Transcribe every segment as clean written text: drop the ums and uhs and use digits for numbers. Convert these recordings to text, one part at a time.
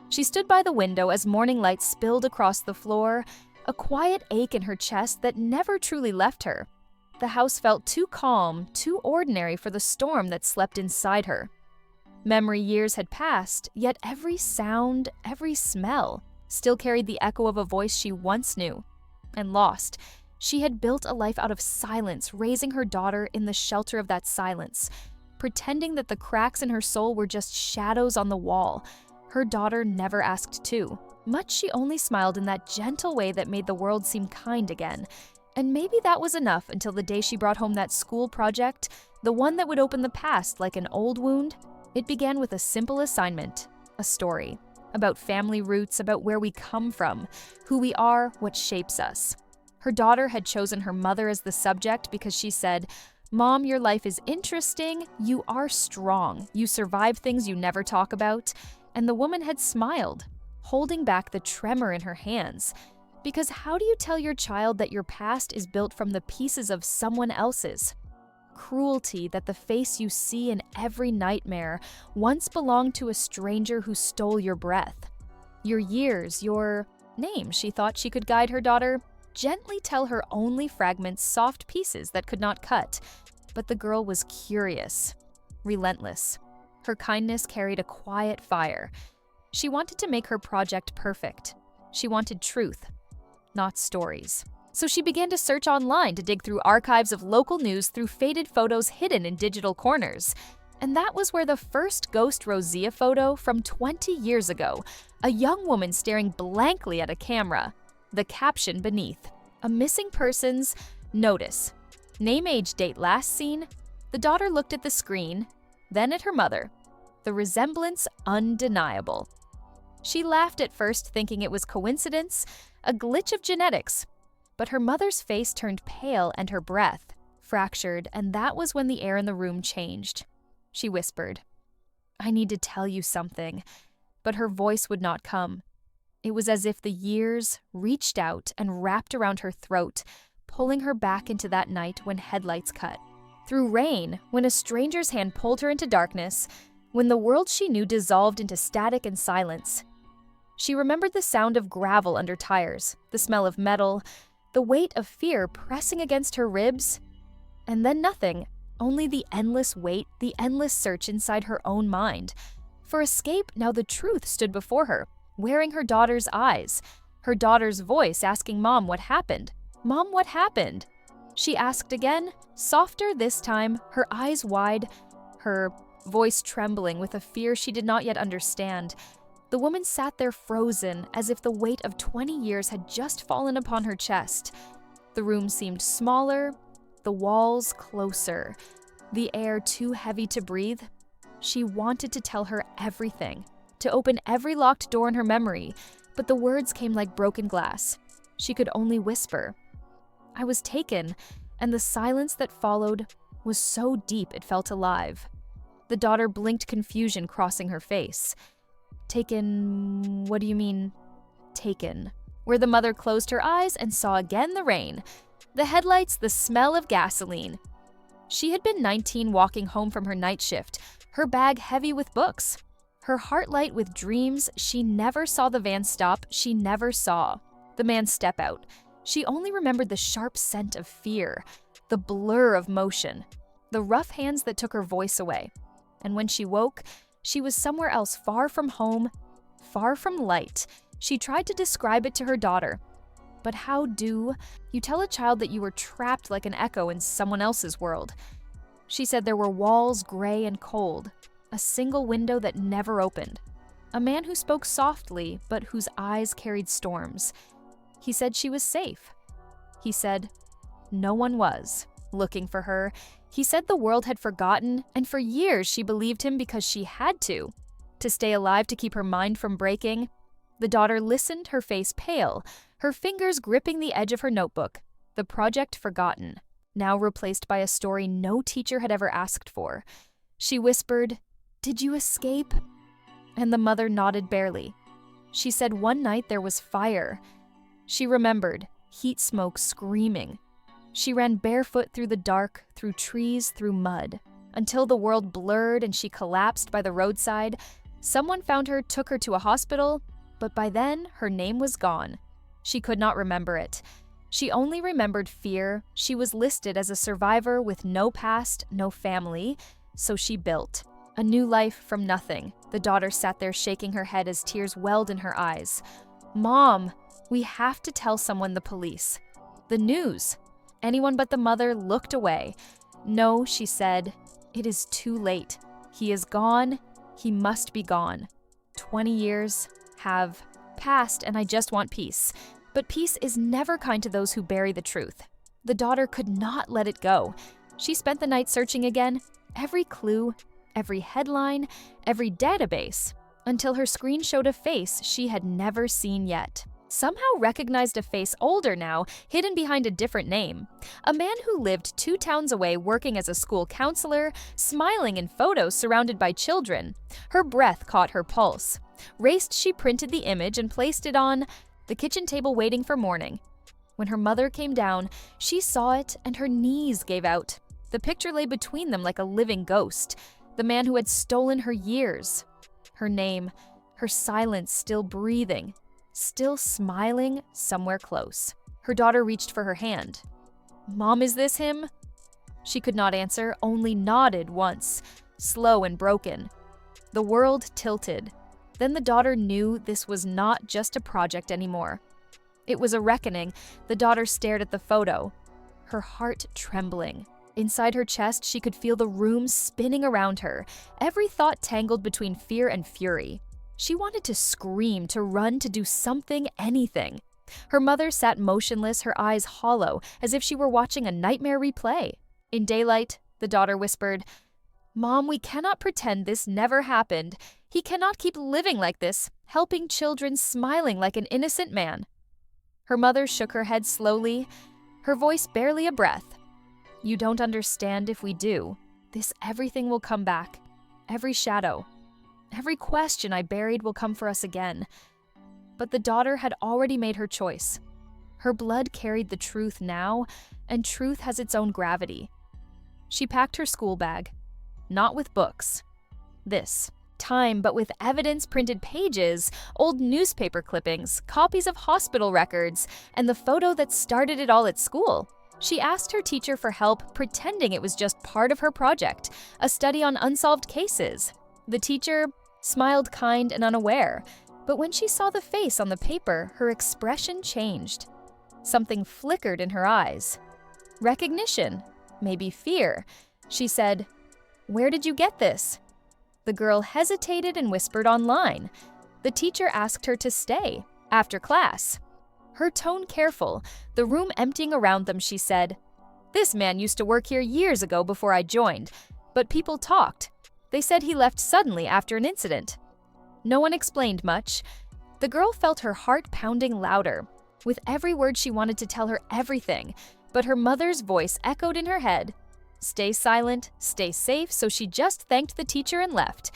She stood by the window as morning light spilled across the floor, a quiet ache in her chest that never truly left her. The house felt too calm, too ordinary for the storm that slept inside her. Memory years had passed, yet every sound, every smell, still carried the echo of a voice she once knew and lost. She had built a life out of silence, raising her daughter in the shelter of that silence, pretending that the cracks in her soul were just shadows on the wall. Her daughter never asked to. Much she only smiled in that gentle way that made the world seem kind again. And maybe that was enough until the day she brought home that school project, the one that would open the past like an old wound. It began with a simple assignment, a story, about family roots, about where we come from, who we are, what shapes us. Her daughter had chosen her mother as the subject because she said, "Mom, your life is interesting, you are strong, you survive things you never talk about," and the woman had smiled, holding back the tremor in her hands. Because how do you tell your child that your past is built from the pieces of someone else's? Cruelty that the face you see in every nightmare once belonged to a stranger who stole your breath. Your years, your name, she thought she could guide her daughter, gently tell her only fragments, soft pieces that could not cut. But the girl was curious, relentless. Her kindness carried a quiet fire. She wanted to make her project perfect. She wanted truth, not stories. So she began to search online to dig through archives of local news, through faded photos hidden in digital corners. And that was where the first Ghost Rosia photo from 20 years ago, a young woman staring blankly at a camera. The caption beneath, "A missing person's notice. Name, age, date last seen." The daughter looked at the screen, then at her mother. The resemblance undeniable. She laughed at first, thinking it was coincidence, a glitch of genetics. But her mother's face turned pale and her breath fractured, and that was when the air in the room changed. She whispered, "I need to tell you something," but her voice would not come. It was as if the years reached out and wrapped around her throat, pulling her back into that night when headlights cut. Through rain, when a stranger's hand pulled her into darkness, when the world she knew dissolved into static and silence. She remembered the sound of gravel under tires, the smell of metal, the weight of fear pressing against her ribs, and then nothing, only the endless weight, the endless search inside her own mind. For escape, now the truth stood before her, wearing her daughter's eyes, her daughter's voice asking Mom what happened. "Mom, what happened?" She asked again, softer this time, her eyes wide, her voice trembling with a fear she did not yet understand. The woman sat there frozen, as if the weight of 20 years had just fallen upon her chest. The room seemed smaller, the walls closer, the air too heavy to breathe. She wanted to tell her everything, to open every locked door in her memory, but the words came like broken glass. She could only whisper. "I was taken," and the silence that followed was so deep it felt alive. The daughter blinked, confusion crossing her face. "Taken, what do you mean, taken?" Where the mother closed her eyes and saw again the rain, the headlights, the smell of gasoline. She had been 19 walking home from her night shift, her bag heavy with books, her heart light with dreams. She never saw the van stop, she never saw the man step out. She only remembered the sharp scent of fear, the blur of motion, the rough hands that took her voice away. And when she woke, she was somewhere else, far from home, far from light. She tried to describe it to her daughter. But how do you tell a child that you were trapped like an echo in someone else's world? She said there were walls gray and cold, a single window that never opened, a man who spoke softly but whose eyes carried storms. He said she was safe. He said no one was looking for her. He said the world had forgotten, and for years she believed him because she had to stay alive, to keep her mind from breaking. The daughter listened, her face pale, her fingers gripping the edge of her notebook. The project forgotten, now replaced by a story no teacher had ever asked for. She whispered, "Did you escape?" And the mother nodded barely. She said one night there was fire. She remembered, heat smoke screaming. She ran barefoot through the dark, through trees, through mud, until the world blurred and she collapsed by the roadside. Someone found her, took her to a hospital, but by then her name was gone. She could not remember it. She only remembered fear. She was listed as a survivor with no past, no family, so she built a new life from nothing. The daughter sat there shaking her head as tears welled in her eyes. "Mom, we have to tell someone, the police. The news." Anyone but the mother looked away. "No," she said, "it is too late. He is gone. He must be gone. 20 years have passed and I just want peace." But peace is never kind to those who bury the truth. The daughter could not let it go. She spent the night searching again, every clue, every headline, every database, until her screen showed a face she had never seen yet. Somehow recognized a face older now, hidden behind a different name. A man who lived 2 towns away working as a school counselor, smiling in photos surrounded by children. Her breath caught her pulse. Raced, she printed the image and placed it on the kitchen table waiting for morning. When her mother came down, she saw it and her knees gave out. The picture lay between them like a living ghost, the man who had stolen her years. Her name, her silence still breathing, still smiling somewhere close. Her daughter reached for her hand. "Mom, is this him?" She could not answer, only nodded once, slow and broken. The world tilted. Then the daughter knew this was not just a project anymore. It was a reckoning. The daughter stared at the photo, her heart trembling. Inside her chest, she could feel the room spinning around her, every thought tangled between fear and fury. She wanted to scream, to run, to do something, anything. Her mother sat motionless, her eyes hollow, as if she were watching a nightmare replay. In daylight, the daughter whispered, "Mom, we cannot pretend this never happened. He cannot keep living like this, helping children, smiling like an innocent man." Her mother shook her head slowly, her voice barely a breath. "You don't understand if we do. This everything will come back. Every shadow. Every question I buried will come for us again." But the daughter had already made her choice. Her blood carried the truth now, and truth has its own gravity. She packed her school bag. Not with books. This time, but with evidence, printed pages, old newspaper clippings, copies of hospital records, and the photo that started it all at school. She asked her teacher for help, pretending it was just part of her project, a study on unsolved cases. The teacher smiled, kind and unaware, but when she saw the face on the paper, her expression changed. Something flickered in her eyes. Recognition, maybe fear. She said, "Where did you get this?" The girl hesitated and whispered, "Online." The teacher asked her to stay, after class. Her tone careful, the room emptying around them, she said, "This man used to work here years ago before I joined, but people talked. They said he left suddenly after an incident." No one explained much. The girl felt her heart pounding louder. With every word she wanted to tell her everything, but her mother's voice echoed in her head. Stay silent, stay safe, so she just thanked the teacher and left.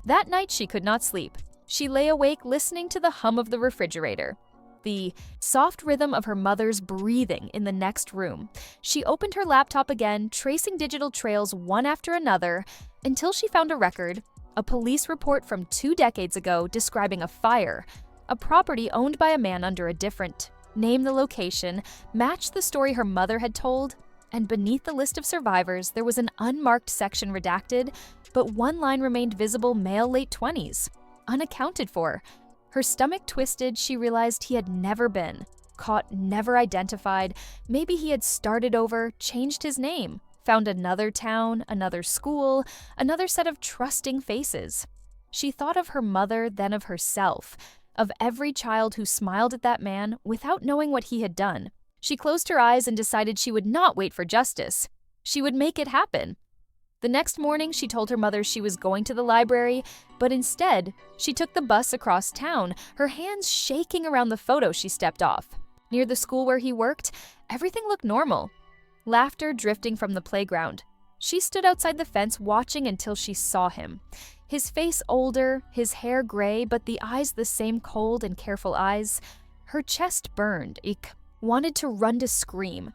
That night she could not sleep. She lay awake listening to the hum of the refrigerator, the soft rhythm of her mother's breathing in the next room. She opened her laptop again, tracing digital trails one after another, until she found a record, a police report from 2 decades ago describing a fire, a property owned by a man under a different name. The location matched the story her mother had told, and beneath the list of survivors, there was an unmarked section redacted, but one line remained visible: male, late 20s, unaccounted for. Her stomach twisted. She realized he had never been caught, never identified. Maybe he had started over, changed his name, found another town, another school, another set of trusting faces. She thought of her mother, then of herself, of every child who smiled at that man without knowing what he had done. She closed her eyes and decided she would not wait for justice. She would make it happen. The next morning, she told her mother she was going to the library, but instead, she took the bus across town, her hands shaking around the photo she stepped off. Near the school where he worked, everything looked normal. Laughter drifting from the playground. She stood outside the fence watching until she saw him. His face older, his hair gray, but the eyes the same cold and careful eyes. Her chest burned. Wanted to run, to scream.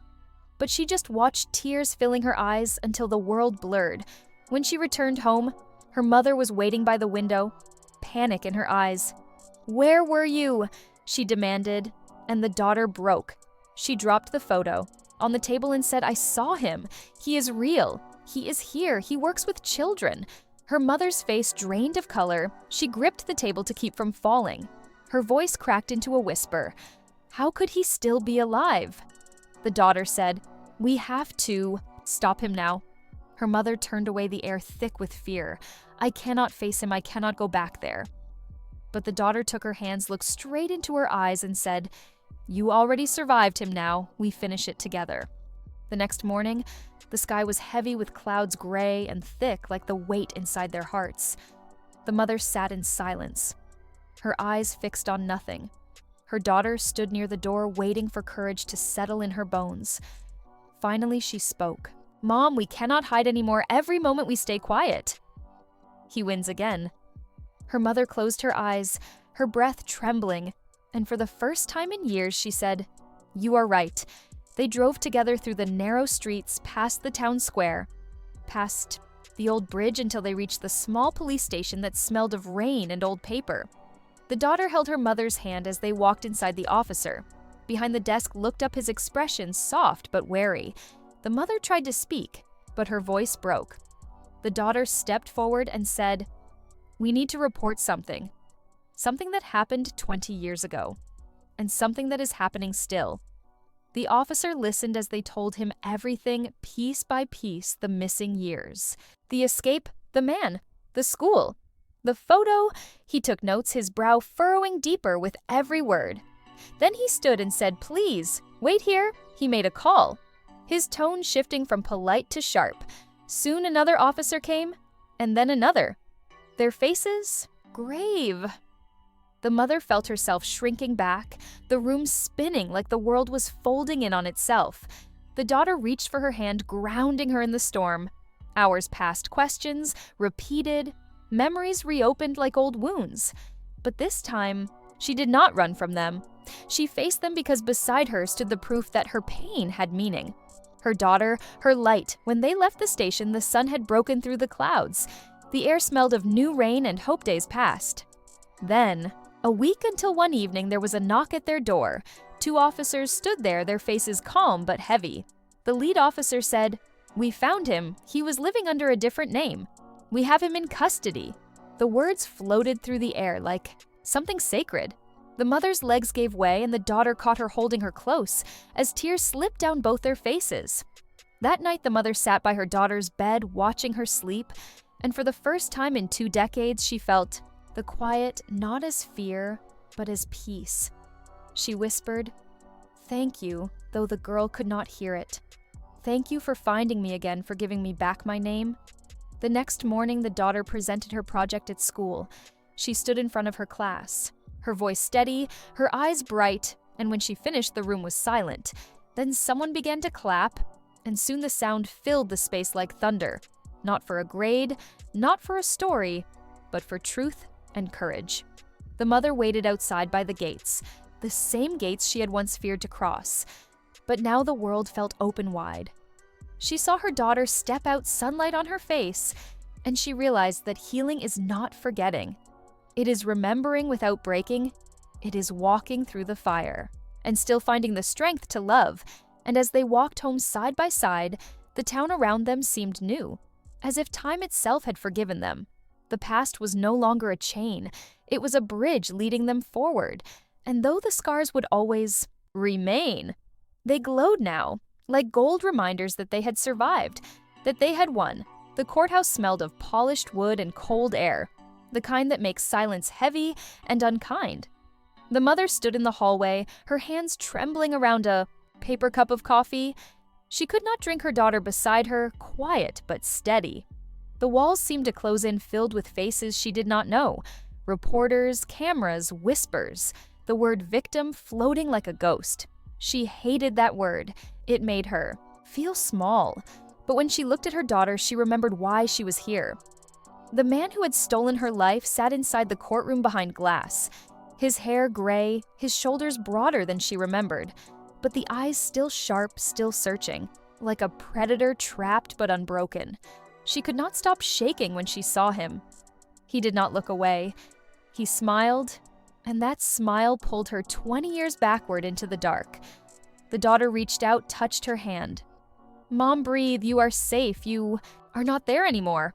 But she just watched, tears filling her eyes until the world blurred. When she returned home, her mother was waiting by the window. panic in her eyes. "Where were you?" she demanded, and the daughter broke. She dropped the photo on the table and said, "I saw him. He is real. He is here. He works with children." Her mother's face drained of color. She gripped the table to keep from falling. Her voice cracked into a whisper. How could he still be alive? The daughter said, "We have to stop him now." Her mother turned away, the air thick with fear. "I cannot face him. I cannot go back there." But the daughter took her hands, looked straight into her eyes, and said, "You already survived him now. We finish it together." The next morning, the sky was heavy with clouds, gray and thick like the weight inside their hearts. The mother sat in silence, her eyes fixed on nothing. Her daughter stood near the door, waiting for courage to settle in her bones. Finally, she spoke. "Mom, we cannot hide anymore. Every moment we stay quiet." He wins again. Her mother closed her eyes, her breath trembling, and for the first time in years, she said, "You are right." They drove together through the narrow streets, past the town square, past the old bridge until they reached the small police station that smelled of rain and old paper. The daughter held her mother's hand as they walked inside. The officer behind the desk looked up, his expression soft but wary. The mother tried to speak, but her voice broke. The daughter stepped forward and said, "We need to report something. Something that happened 20 years ago, and something that is happening still." The officer listened as they told him everything, piece by piece, the missing years. The escape, the man, the school, the photo. He took notes, his brow furrowing deeper with every word. Then he stood and said, "Please, wait here." He made a call, his tone shifting from polite to sharp. Soon another officer came, and then another. Their faces grave. The mother felt herself shrinking back, the room spinning like the world was folding in on itself. The daughter reached for her hand, grounding her in the storm. Hours passed, questions repeated, memories reopened like old wounds. But this time, she did not run from them. She faced them because beside her stood the proof that her pain had meaning. Her daughter, her light. When they left the station, the sun had broken through the clouds. The air smelled of new rain and hope days past. Then, a week until one evening, there was a knock at their door. Two officers stood there, their faces calm but heavy. The lead officer said, "We found him. He was living under a different name. We have him in custody." The words floated through the air like something sacred. The mother's legs gave way and the daughter caught her, holding her close, as tears slipped down both their faces. That night, the mother sat by her daughter's bed, watching her sleep, and for the first time in 2 decades, she felt the quiet, not as fear, but as peace. She whispered, "Thank you," though the girl could not hear it. "Thank you for finding me again, for giving me back my name." The next morning, the daughter presented her project at school. She stood in front of her class, her voice steady, her eyes bright, and when she finished, the room was silent. Then someone began to clap, and soon the sound filled the space like thunder. Not for a grade, not for a story, but for truth and courage. The mother waited outside by the gates, the same gates she had once feared to cross. But now the world felt open wide. She saw her daughter step out, sunlight on her face, and she realized that healing is not forgetting. It is remembering without breaking. It is walking through the fire, and still finding the strength to love. And as they walked home side by side, the town around them seemed new, as if time itself had forgiven them. The past was no longer a chain. It was a bridge leading them forward. And though the scars would always remain, they glowed now, like gold reminders that they had survived, that they had won. The courthouse smelled of polished wood and cold air, the kind that makes silence heavy and unkind. The mother stood in the hallway, her hands trembling around a paper cup of coffee. She could not drink, her daughter beside her, quiet but steady. The walls seemed to close in, filled with faces she did not know. Reporters, cameras, whispers. The word victim floating like a ghost. She hated that word. It made her feel small. But when she looked at her daughter, she remembered why she was here. The man who had stolen her life sat inside the courtroom behind glass. His hair gray, his shoulders broader than she remembered, but the eyes still sharp, still searching, like a predator trapped but unbroken. She could not stop shaking when she saw him. He did not look away. He smiled, and that smile pulled her 20 years backward into the dark. The daughter reached out, touched her hand. "Mom, breathe, you are safe, you are not there anymore."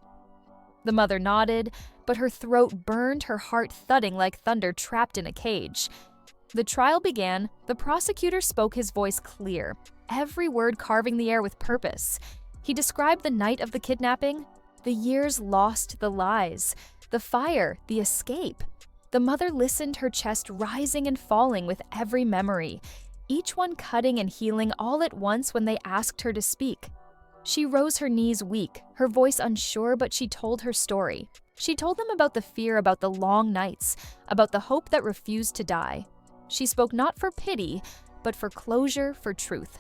The mother nodded, but her throat burned, her heart thudding like thunder trapped in a cage. The trial began. The prosecutor spoke, his voice clear, every word carving the air with purpose. He described the night of the kidnapping, the years lost, the lies, the fire, the escape. The mother listened, her chest rising and falling with every memory, each one cutting and healing all at once when they asked her to speak. She rose, her knees weak, her voice unsure, but she told her story. She told them about the fear, about the long nights, about the hope that refused to die. She spoke not for pity, but for closure, for truth.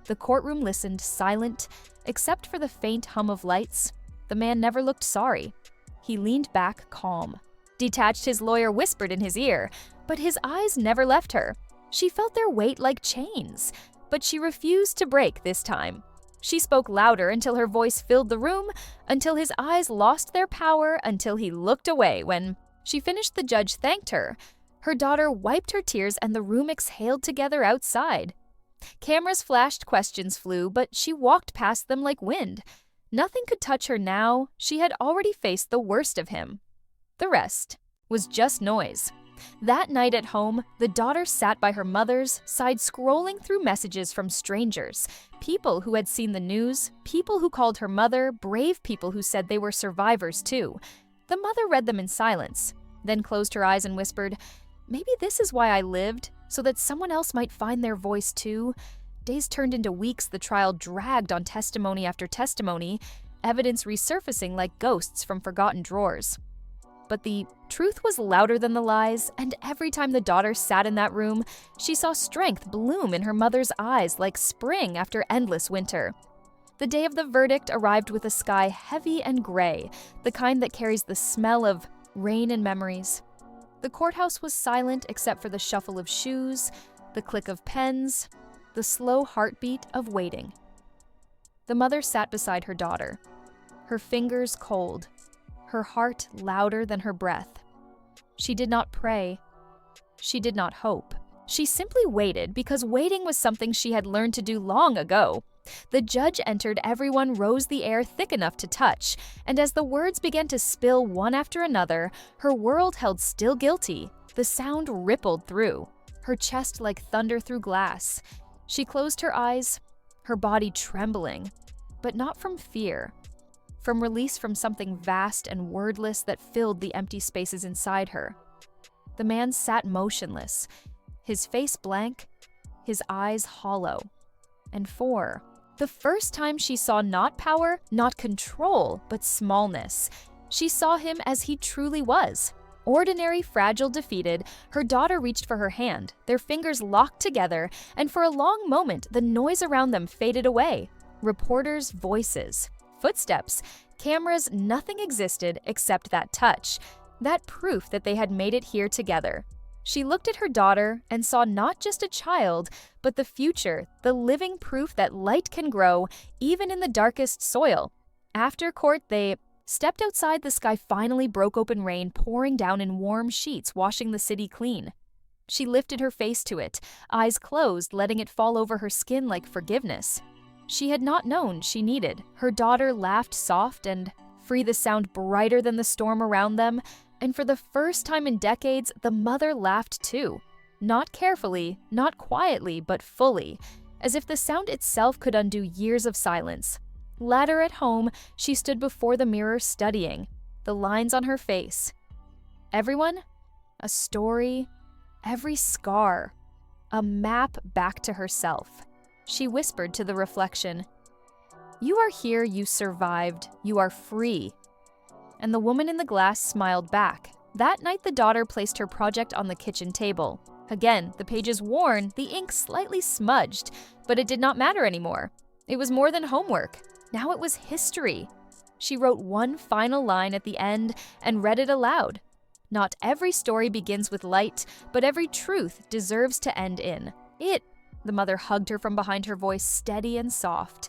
The courtroom listened, silent, except for the faint hum of lights. The man never looked sorry. He leaned back, calm. Detached, his lawyer whispered in his ear, but his eyes never left her. She felt their weight like chains, but she refused to break this time. She spoke louder until her voice filled the room, until his eyes lost their power, until he looked away. When she finished, the judge thanked her. Her daughter wiped her tears, and the room exhaled together outside. Cameras flashed, questions flew, but she walked past them like wind. Nothing could touch her now. She had already faced the worst of him. The rest was just noise. That night at home, the daughter sat by her mother's side, scrolling through messages from strangers, people who had seen the news, people who called her mother, brave people who said they were survivors too. The mother read them in silence, then closed her eyes and whispered, "Maybe this is why I lived, so that someone else might find their voice too." Days turned into weeks, the trial dragged on, testimony after testimony, evidence resurfacing like ghosts from forgotten drawers. But the truth was louder than the lies, and every time the daughter sat in that room, she saw strength bloom in her mother's eyes like spring after endless winter. The day of the verdict arrived with a sky heavy and gray, the kind that carries the smell of rain and memories. The courthouse was silent except for the shuffle of shoes, the click of pens, the slow heartbeat of waiting. The mother sat beside her daughter, her fingers cold, her heart louder than her breath. She did not pray. She did not hope. She simply waited, because waiting was something she had learned to do long ago. The judge entered, everyone rose, the air thick enough to touch, and as the words began to spill one after another, her world held still guilty. The sound rippled through, her chest like thunder through glass. She closed her eyes, her body trembling, but not from fear. From release from something vast and wordless that filled the empty spaces inside her. The man sat motionless, his face blank, his eyes hollow. And for the first time, she saw not power, not control, but smallness. She saw him as he truly was. Ordinary, fragile, defeated. Her daughter reached for her hand, their fingers locked together, and for a long moment, the noise around them faded away. Reporters' voices. Footsteps, cameras, nothing existed except that touch, that proof that they had made it here together. She looked at her daughter and saw not just a child, but the future, the living proof that light can grow even in the darkest soil. After court, they stepped outside. The sky finally broke open, rain pouring down in warm sheets, washing the city clean. She lifted her face to it, eyes closed, letting it fall over her skin like forgiveness. She had not known she needed. Her daughter laughed soft and free, the sound brighter than the storm around them, and for the first time in decades, the mother laughed too. Not carefully, not quietly, but fully, as if the sound itself could undo years of silence. Later at home, she stood before the mirror studying, the lines on her face. Everyone, a story, every scar, a map back to herself. She whispered to the reflection, "You are here, you survived, you are free." And the woman in the glass smiled back. That night, the daughter placed her project on the kitchen table. Again, the pages worn, the ink slightly smudged, but it did not matter anymore. It was more than homework. Now it was history. She wrote one final line at the end and read it aloud. Not every story begins with light, but every truth deserves to end in it. The mother hugged her from behind, her voice steady and soft.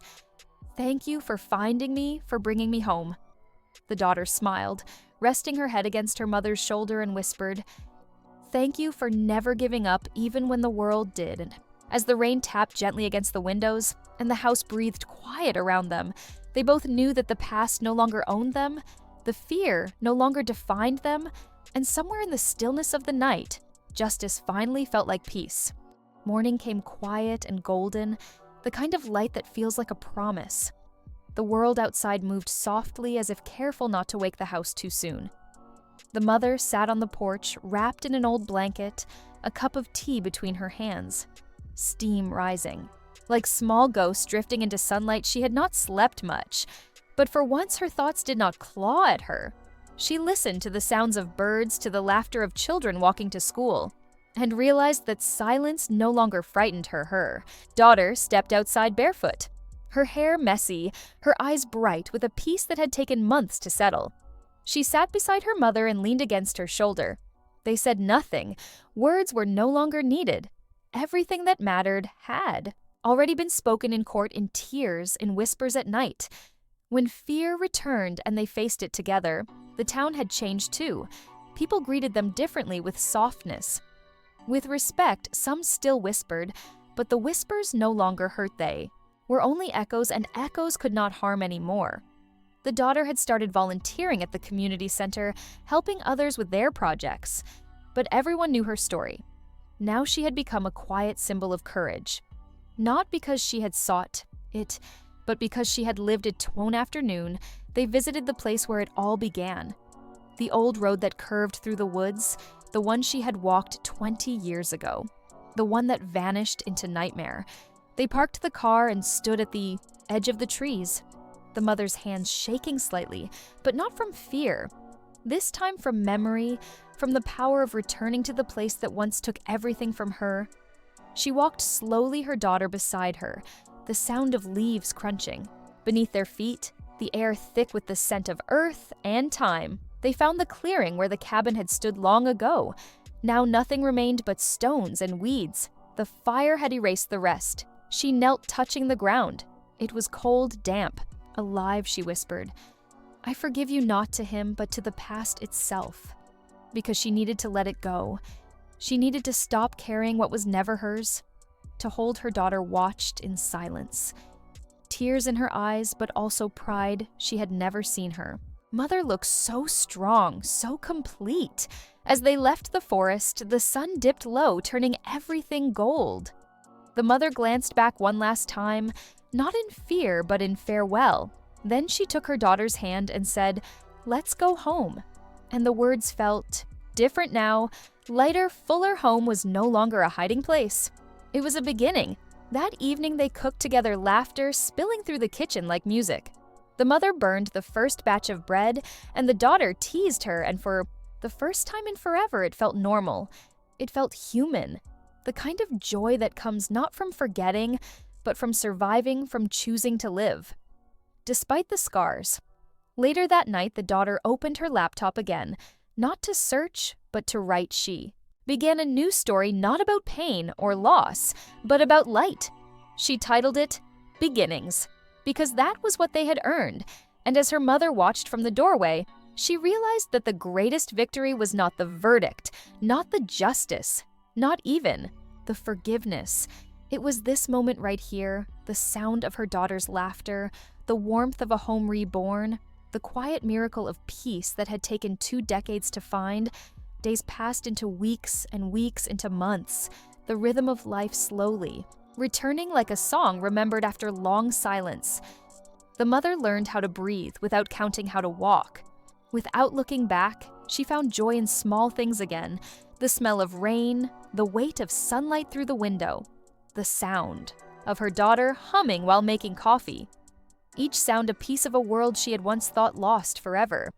"Thank you for finding me, for bringing me home." The daughter smiled, resting her head against her mother's shoulder and whispered, "Thank you for never giving up even when the world did." And as the rain tapped gently against the windows and the house breathed quiet around them, they both knew that the past no longer owned them, the fear no longer defined them, and somewhere in the stillness of the night, justice finally felt like peace. Morning came quiet and golden, the kind of light that feels like a promise. The world outside moved softly as if careful not to wake the house too soon. The mother sat on the porch, wrapped in an old blanket, a cup of tea between her hands. Steam rising. Like small ghosts drifting into sunlight, she had not slept much. But for once her thoughts did not claw at her. She listened to the sounds of birds, to the laughter of children walking to school, and realized that silence no longer frightened her. Her daughter stepped outside barefoot, her hair messy, her eyes bright with a peace that had taken months to settle. She sat beside her mother and leaned against her shoulder. They said nothing. Words were no longer needed. Everything that mattered had already been spoken in court in tears, in whispers at night. When fear returned and they faced it together, the town had changed too. People greeted them differently, with softness. With respect, some still whispered, but the whispers no longer hurt. They were only echoes, and echoes could not harm anymore. The daughter had started volunteering at the community center, helping others with their projects. But everyone knew her story. Now she had become a quiet symbol of courage. Not because she had sought it, but because she had lived it. One afternoon, they visited the place where it all began. The old road that curved through the woods, the one she had walked 20 years ago, the one that vanished into nightmare. They parked the car and stood at the edge of the trees, the mother's hands shaking slightly, but not from fear. This time from memory, from the power of returning to the place that once took everything from her. She walked slowly, her daughter beside her, the sound of leaves crunching. Beneath their feet, the air thick with the scent of earth and time. They found the clearing where the cabin had stood long ago. Now nothing remained but stones and weeds. The fire had erased the rest. She knelt, touching the ground. It was cold, damp. "Alive," she whispered. "I forgive you, not to him, but to the past itself." Because she needed to let it go. She needed to stop carrying what was never hers. To hold her daughter watched in silence. Tears in her eyes, but also pride. She had never seen her. Mother looked so strong, so complete. As they left the forest, the sun dipped low, turning everything gold. The mother glanced back one last time, not in fear, but in farewell. Then she took her daughter's hand and said, "Let's go home." And the words felt different now. Lighter, fuller. Home was no longer a hiding place. It was a beginning. That evening they cooked together, laughter spilling through the kitchen like music. The mother burned the first batch of bread, and the daughter teased her, and for the first time in forever it felt normal. It felt human. The kind of joy that comes not from forgetting, but from surviving, from choosing to live. Despite the scars. Later that night, the daughter opened her laptop again, not to search, but to write. She began a new story, not about pain or loss, but about light. She titled it Beginnings, because that was what they had earned. And as her mother watched from the doorway, she realized that the greatest victory was not the verdict, not the justice, not even the forgiveness. It was this moment right here, the sound of her daughter's laughter, the warmth of a home reborn, the quiet miracle of peace that had taken 2 decades to find. Days passed into weeks and weeks into months, the rhythm of life slowly, returning like a song remembered after long silence. The mother learned how to breathe without counting how to walk. Without looking back, she found joy in small things again, the smell of rain, the weight of sunlight through the window, the sound of her daughter humming while making coffee. Each sound a piece of a world she had once thought lost forever.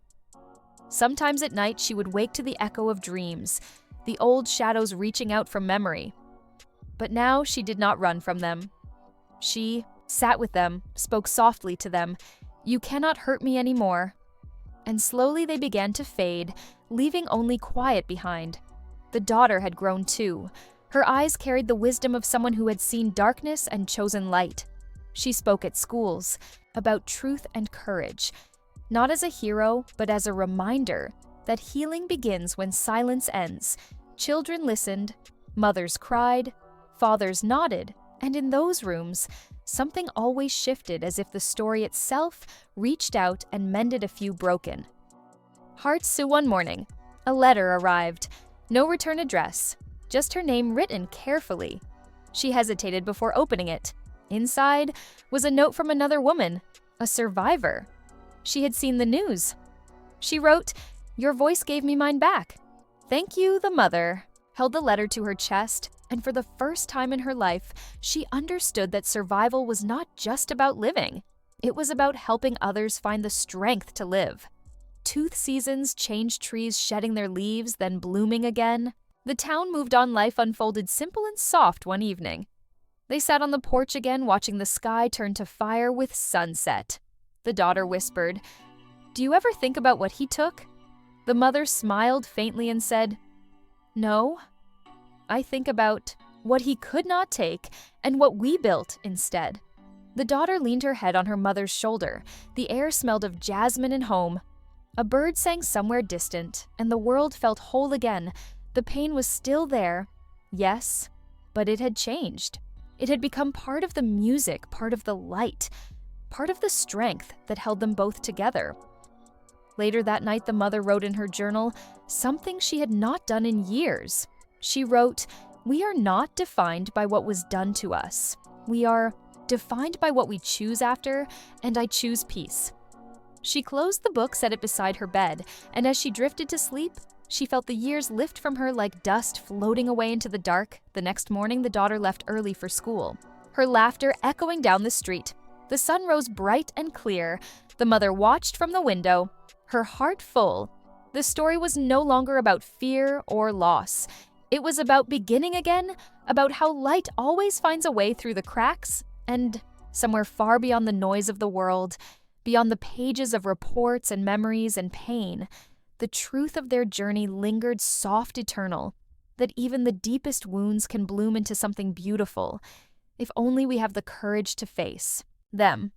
Sometimes at night she would wake to the echo of dreams, the old shadows reaching out from memory. But now she did not run from them. She sat with them, spoke softly to them, "You cannot hurt me anymore." And slowly they began to fade, leaving only quiet behind. The daughter had grown too. Her eyes carried the wisdom of someone who had seen darkness and chosen light. She spoke at schools about truth and courage. Not as a hero, but as a reminder that healing begins when silence ends. Children listened, mothers cried, fathers nodded, and in those rooms, something always shifted as if the story itself reached out and mended a few broken hearts. So one morning, a letter arrived. No return address, just her name written carefully. She hesitated before opening it. Inside was a note from another woman, a survivor. She had seen the news. She wrote, "Your voice gave me mine back. Thank you, the mother." Held the letter to her chest, and for the first time in her life, she understood that survival was not just about living. It was about helping others find the strength to live. Tooth seasons changed trees shedding their leaves, then blooming again. The town moved on. Life unfolded simple and soft one evening. They sat on the porch again, watching the sky turn to fire with sunset. The daughter whispered, "Do you ever think about what he took?" The mother smiled faintly and said, "No. I think about what he could not take and what we built instead." The daughter leaned her head on her mother's shoulder. The air smelled of jasmine and home. A bird sang somewhere distant, and the world felt whole again. The pain was still there, yes, but it had changed. It had become part of the music, part of the light, part of the strength that held them both together. Later that night, the mother wrote in her journal something she had not done in years. She wrote, "We are not defined by what was done to us. We are defined by what we choose after, and I choose peace." She closed the book, set it beside her bed, and as she drifted to sleep, she felt the years lift from her like dust floating away into the dark. The next morning, the daughter left early for school, her laughter echoing down the street. The sun rose bright and clear. The mother watched from the window, her heart full. The story was no longer about fear or loss. It was about beginning again, about how light always finds a way through the cracks, and somewhere far beyond the noise of the world, beyond the pages of reports and memories and pain, the truth of their journey lingered soft, eternal, that even the deepest wounds can bloom into something beautiful, if only we have the courage to face them.